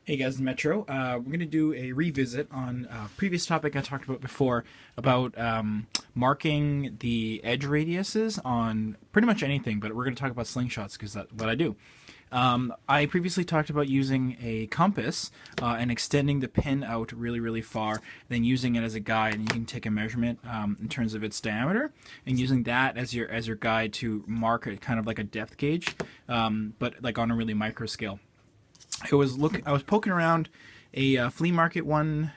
Hey guys, Metro. We're going to do a revisit on a previous topic I talked about before about marking the edge radiuses on pretty much anything, but we're going to talk about slingshots because that's what I do. I previously talked about using a compass and extending the pin out really, really far, then using it as a guide, and you can take a measurement in terms of its diameter, and using that as your guide to mark it, kind of like a depth gauge, but like on a really micro scale. I was poking around a flea market one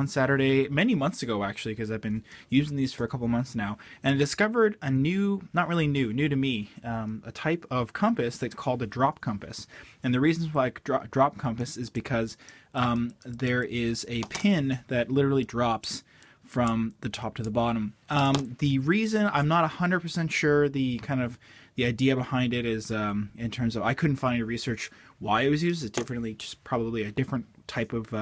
Saturday many months ago actually, because I've been using these for a couple months now, and I discovered a not really new to me, a type of compass that's called a drop compass. And the reasons why drop compass is because there is a pin that literally drops from the top to the bottom. The reason I'm not 100% sure the idea behind it is in terms of I couldn't find any research why it was used. It's differently, just probably a different type of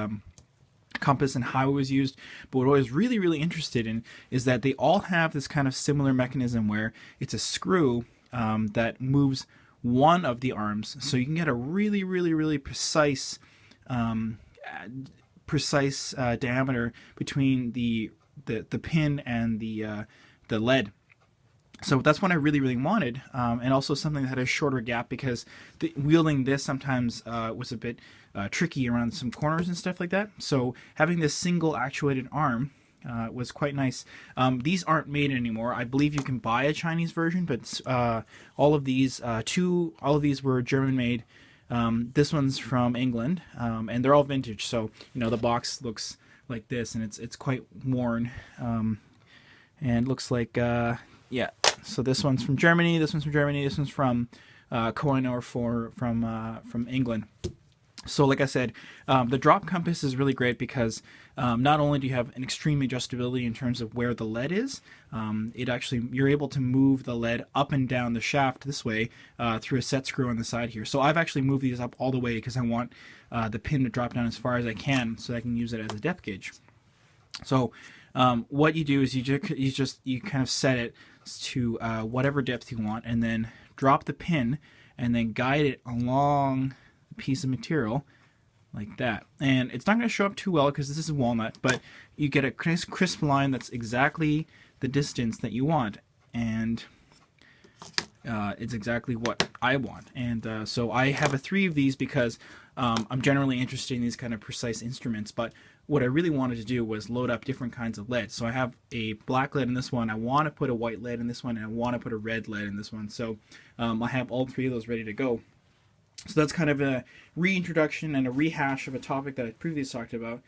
compass and how it was used. But what I was really, really interested in is that they all have this kind of similar mechanism where it's a screw that moves one of the arms, so you can get a really, really, really precise diameter between the pin and the lead. So that's what I really, really wanted, and also something that had a shorter gap, because wielding this sometimes was a bit tricky around some corners and stuff like that. So having this single actuated arm was quite nice. These aren't made anymore. I believe you can buy a Chinese version, but all of these were German made. This one's from England, and they're all vintage. So the box looks like this, and it's quite worn, and looks like yeah. So this one's from Germany. This one's from Germany. This one's from Koh-i-Noor from England. So like I said, the drop compass is really great because not only do you have an extreme adjustability in terms of where the lead is, you're able to move the lead up and down the shaft this way through a set screw on the side here. So I've actually moved these up all the way because I want the pin to drop down as far as I can so I can use it as a depth gauge. So what you do is you kind of set it to whatever depth you want, and then drop the pin and then guide it along the piece of material like that. And it's not going to show up too well because this is walnut, but you get a crisp line that's exactly the distance that you want, and it's exactly what I want. And so I have 3 of these because I'm generally interested in these kind of precise instruments, but what I really wanted to do was load up different kinds of lead. So I have a black lead in this one, I want to put a white lead in this one, and I want to put a red lead in this one. So I have all 3 of those ready to go. So that's kind of a reintroduction and a rehash of a topic that I previously talked about,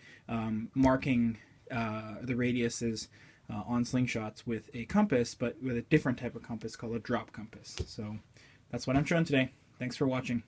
marking the radiuses on slingshots with a compass, but with a different type of compass called a drop compass. So that's what I'm showing today. Thanks for watching.